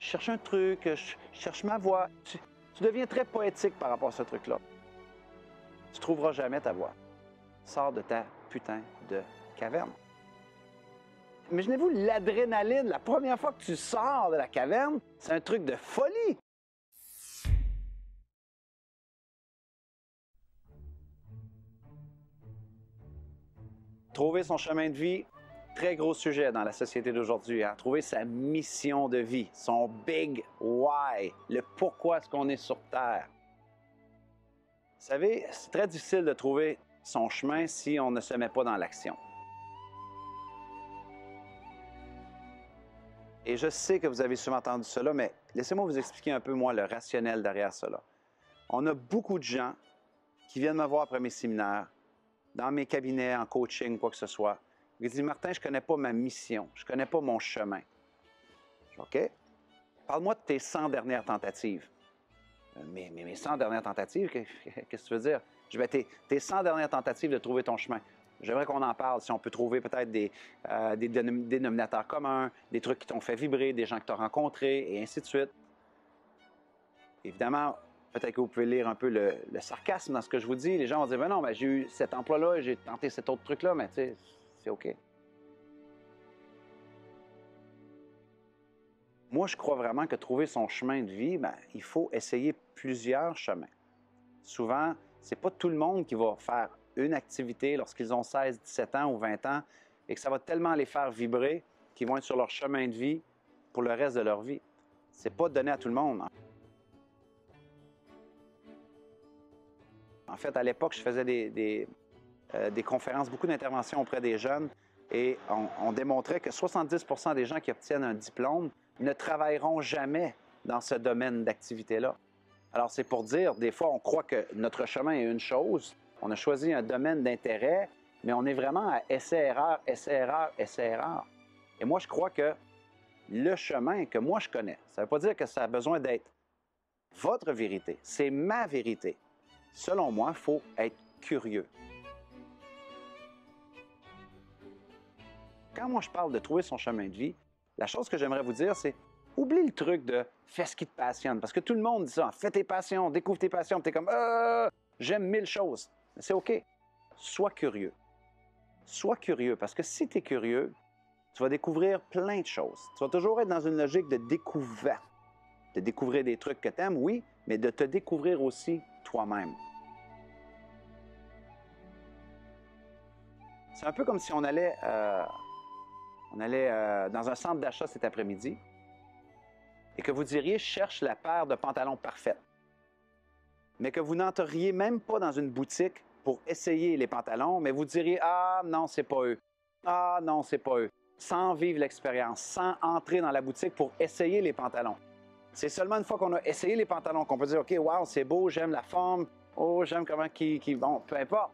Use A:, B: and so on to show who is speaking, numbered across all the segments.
A: je cherche un truc, je cherche ma voie. Tu deviens très poétique par rapport à ce truc-là. Tu ne trouveras jamais ta voie. Sors de ta putain de caverne. Imaginez-vous l'adrénaline, la première fois que tu sors de la caverne, c'est un truc de folie. Trouver son chemin de vie, très gros sujet dans la société d'aujourd'hui. Hein? Trouver sa mission de vie, son big why, le pourquoi est-ce qu'on est sur Terre. Vous savez, c'est très difficile de trouver son chemin si on ne se met pas dans l'action. Et je sais que vous avez souvent entendu cela, mais laissez-moi vous expliquer un peu, moi, le rationnel derrière cela. On a beaucoup de gens qui viennent me voir après mes séminaires, dans mes cabinets, en coaching, quoi que ce soit. Ils disent, Martin, je ne connais pas ma mission, je ne connais pas mon chemin. OK? Parle-moi de tes 100 dernières tentatives. Mais mes 100 dernières tentatives, qu'est-ce que tu veux dire? Je vais tes 100 dernières tentatives de trouver ton chemin. J'aimerais qu'on en parle, si on peut trouver peut-être des dénominateurs communs, des trucs qui t'ont fait vibrer, des gens que tu as rencontrés, et ainsi de suite. Évidemment, peut-être que vous pouvez lire un peu le sarcasme dans ce que je vous dis. Les gens vont dire, ben non, ben, j'ai eu cet emploi-là, j'ai tenté cet autre truc-là, mais tu sais, c'est OK. Moi, je crois vraiment que trouver son chemin de vie, ben, il faut essayer plusieurs chemins. Souvent, ce n'est pas tout le monde qui va faire une activité lorsqu'ils ont 16, 17 ans ou 20 ans et que ça va tellement les faire vibrer qu'ils vont être sur leur chemin de vie pour le reste de leur vie. Ce n'est pas donné à tout le monde. En fait, à l'époque, je faisais des conférences, beaucoup d'interventions auprès des jeunes et on démontrait que 70% des gens qui obtiennent un diplôme ne travailleront jamais dans ce domaine d'activité-là. Alors, c'est pour dire, des fois, on croit que notre chemin est une chose, on a choisi un domaine d'intérêt, mais on est vraiment à essai-erreur, essai-erreur, essai-erreur. Et moi, je crois que le chemin que moi je connais, ça ne veut pas dire que ça a besoin d'être votre vérité, c'est ma vérité. Selon moi, il faut être curieux. Quand moi je parle de trouver son chemin de vie, la chose que j'aimerais vous dire, c'est oublie le truc de fais ce qui te passionne. Parce que tout le monde dit ça, fais tes passions, découvre tes passions. Tu es comme j'aime 1000 choses. Mais c'est OK. Sois curieux. Sois curieux parce que si tu es curieux, tu vas découvrir plein de choses. Tu vas toujours être dans une logique de découverte. De découvrir des trucs que tu aimes, oui, mais de te découvrir aussi toi-même. C'est un peu comme si on allait dans un centre d'achat cet après-midi et que vous diriez « cherche la paire de pantalons parfaite ». Mais que vous n'entriez même pas dans une boutique pour essayer les pantalons, mais vous diriez « ah non, c'est pas eux, ah non, c'est pas eux », sans vivre l'expérience, sans entrer dans la boutique pour essayer les pantalons. C'est seulement une fois qu'on a essayé les pantalons qu'on peut dire « OK, wow, c'est beau, j'aime la forme, oh, j'aime comment bon, peu importe ».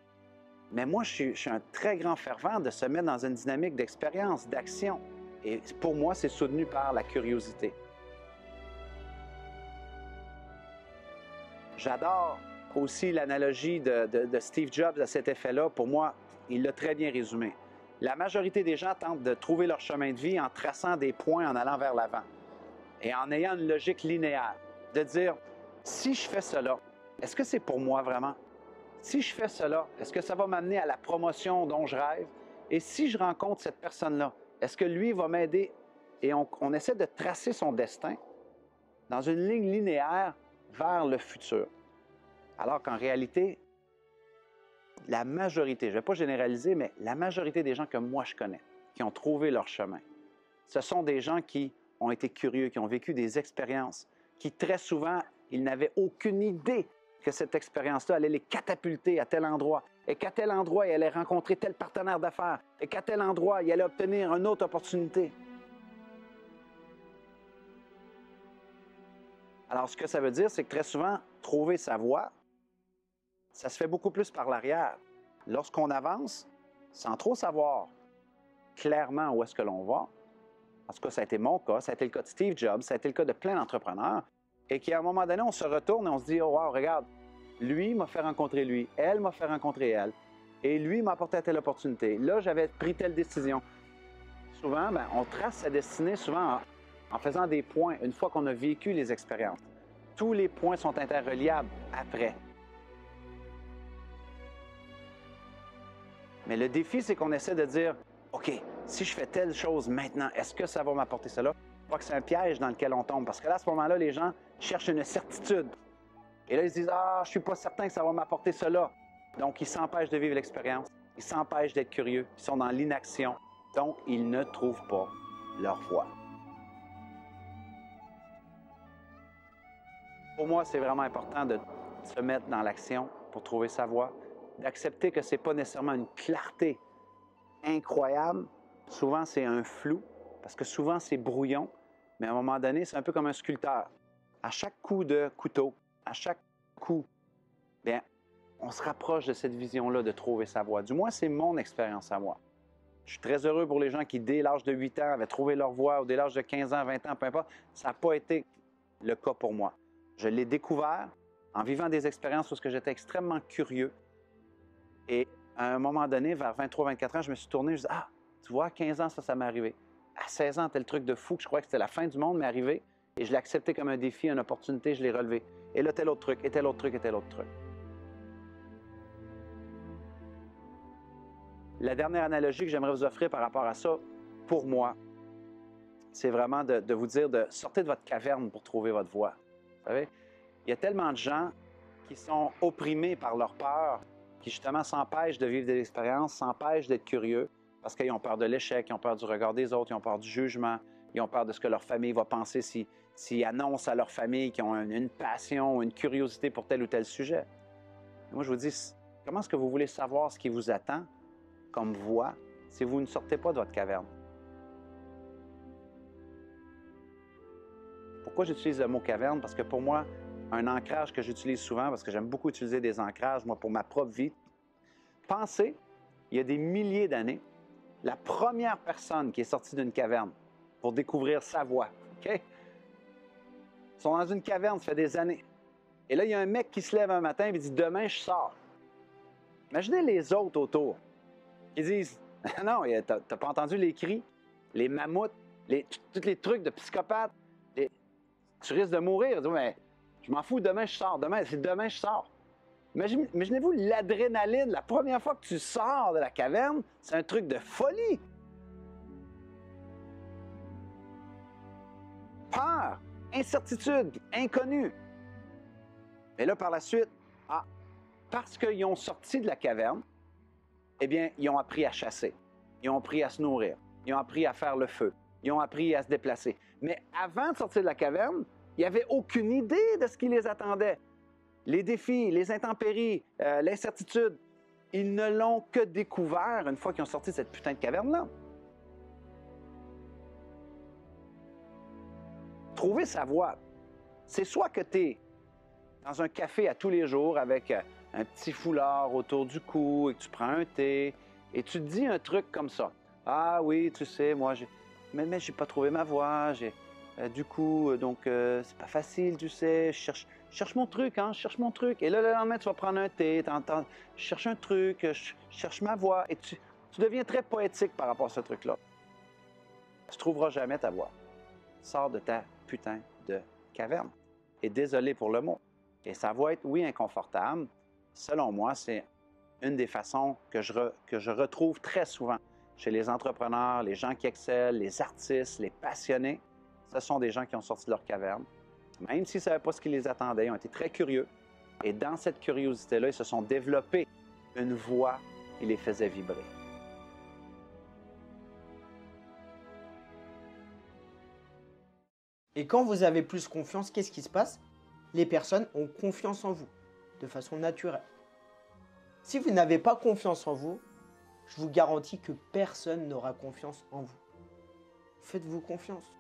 A: Mais moi, je suis un très grand fervent de se mettre dans une dynamique d'expérience, d'action. Et pour moi, c'est soutenu par la curiosité. J'adore aussi l'analogie de Steve Jobs à cet effet-là. Pour moi, il l'a très bien résumé. La majorité des gens tentent de trouver leur chemin de vie en traçant des points en allant vers l'avant et en ayant une logique linéaire. De dire, si je fais cela, est-ce que c'est pour moi vraiment? Si je fais cela, est-ce que ça va m'amener à la promotion dont je rêve? Et si je rencontre cette personne-là, est-ce que lui va m'aider? Et on essaie de tracer son destin dans une ligne linéaire vers le futur. Alors qu'en réalité, la majorité, je ne vais pas généraliser, mais la majorité des gens que moi je connais, qui ont trouvé leur chemin, ce sont des gens qui ont été curieux, qui ont vécu des expériences, qui très souvent, ils n'avaient aucune idée que cette expérience-là allait les catapulter à tel endroit, et qu'à tel endroit, ils allaient rencontrer tel partenaire d'affaires, et qu'à tel endroit, ils allaient obtenir une autre opportunité. Alors, ce que ça veut dire, c'est que très souvent, trouver sa voie, ça se fait beaucoup plus par l'arrière. Lorsqu'on avance, sans trop savoir clairement où est-ce que l'on va, en tout cas, ça a été mon cas, ça a été le cas de Steve Jobs, ça a été le cas de plein d'entrepreneurs, et qu'à un moment donné, on se retourne et on se dit « Oh wow, regarde, lui m'a fait rencontrer lui, elle m'a fait rencontrer elle, et lui m'a apporté à telle opportunité. Là, j'avais pris telle décision. » Souvent, on trace sa destinée souvent en faisant des points une fois qu'on a vécu les expériences. Tous les points sont interreliables après. Mais le défi, c'est qu'on essaie de dire, OK, si je fais telle chose maintenant, est-ce que ça va m'apporter cela? Je crois que c'est un piège dans lequel on tombe, parce que là, à ce moment-là, les gens cherchent une certitude. Et là, ils se disent, ah, je ne suis pas certain que ça va m'apporter cela. Donc, ils s'empêchent de vivre l'expérience, ils s'empêchent d'être curieux, ils sont dans l'inaction. Donc, ils ne trouvent pas leur voie. Pour moi, c'est vraiment important de se mettre dans l'action pour trouver sa voie, d'accepter que ce n'est pas nécessairement une clarté incroyable. Souvent, c'est un flou, parce que souvent, c'est brouillon, mais à un moment donné, c'est un peu comme un sculpteur. À chaque coup de couteau, à chaque coup, bien, on se rapproche de cette vision-là de trouver sa voie. Du moins, c'est mon expérience à moi. Je suis très heureux pour les gens qui, dès l'âge de 8 ans, avaient trouvé leur voie, ou dès l'âge de 15 ans, 20 ans, peu importe. Ça n'a pas été le cas pour moi. Je l'ai découvert en vivant des expériences où j'étais extrêmement curieux. Et à un moment donné, vers 23-24 ans, je me suis tourné, je me suis dit, ah, tu vois, à 15 ans, ça m'est arrivé. À 16 ans, tel truc de fou que je croyais que c'était la fin du monde m'est arrivé. Et je l'ai accepté comme un défi, une opportunité, je l'ai relevé. Et là, tel autre truc, et tel autre truc, et tel autre truc. La dernière analogie que j'aimerais vous offrir par rapport à ça, pour moi, c'est vraiment de vous dire de sortir de votre caverne pour trouver votre voie. Vous savez, il y a tellement de gens qui sont opprimés par leur peur, qui justement s'empêchent de vivre des expériences, s'empêchent d'être curieux, parce qu'ils ont peur de l'échec, ils ont peur du regard des autres, ils ont peur du jugement, ils ont peur de ce que leur famille va penser s'ils annoncent à leur famille qu'ils ont une passion, une curiosité pour tel ou tel sujet. Et moi, je vous dis, comment est-ce que vous voulez savoir ce qui vous attend comme voie si vous ne sortez pas de votre caverne? Pourquoi j'utilise le mot caverne? Parce que pour moi, un ancrage que j'utilise souvent, parce que j'aime beaucoup utiliser des ancrages, moi, pour ma propre vie. Pensez, il y a des milliers d'années, la première personne qui est sortie d'une caverne pour découvrir sa voie, OK? Ils sont dans une caverne, ça fait des années. Et là, il y a un mec qui se lève un matin et dit « Demain, je sors ». Imaginez les autres autour. Ils disent « Non, t'as pas entendu les cris, les mammouths, tous les trucs de psychopathes, tu risques de mourir. » Mais je m'en fous, demain je sors. C'est demain je sors. Imaginez-vous l'adrénaline, la première fois que tu sors de la caverne, c'est un truc de folie. Peur, incertitude, inconnu. Mais là, par la suite, parce qu'ils ont sorti de la caverne, eh bien, ils ont appris à chasser. Ils ont appris à se nourrir. Ils ont appris à faire le feu. Ils ont appris à se déplacer. Mais avant de sortir de la caverne, ils n'avaient aucune idée de ce qui les attendait. Les défis, les intempéries, l'incertitude, ils ne l'ont que découvert une fois qu'ils ont sorti de cette putain de caverne-là. Trouver sa voie, c'est soit que tu es dans un café à tous les jours avec un petit foulard autour du cou et que tu prends un thé et tu te dis un truc comme ça. Ah oui, tu sais, moi, mais j'ai pas trouvé ma voie, du coup, c'est pas facile, tu sais, je cherche mon truc, hein, je cherche mon truc. Et là, le lendemain, tu vas prendre un thé, je cherche un truc, je cherche ma voie. Et tu deviens très poétique par rapport à ce truc-là. Tu ne trouveras jamais ta voie. Sors de ta putain de caverne. Et désolé pour le mot. Et ça va être, oui, inconfortable. Selon moi, c'est une des façons que je retrouve très souvent chez les entrepreneurs, les gens qui excellent, les artistes, les passionnés. Ce sont des gens qui ont sorti de leur caverne, même s'ils ne savaient pas ce qui les attendait, ils ont été très curieux. Et dans cette curiosité-là, ils se sont développés une voix qui les faisait vibrer.
B: Et quand vous avez plus confiance, qu'est-ce qui se passe? Les personnes ont confiance en vous, de façon naturelle. Si vous n'avez pas confiance en vous, je vous garantis que personne n'aura confiance en vous. Faites-vous confiance.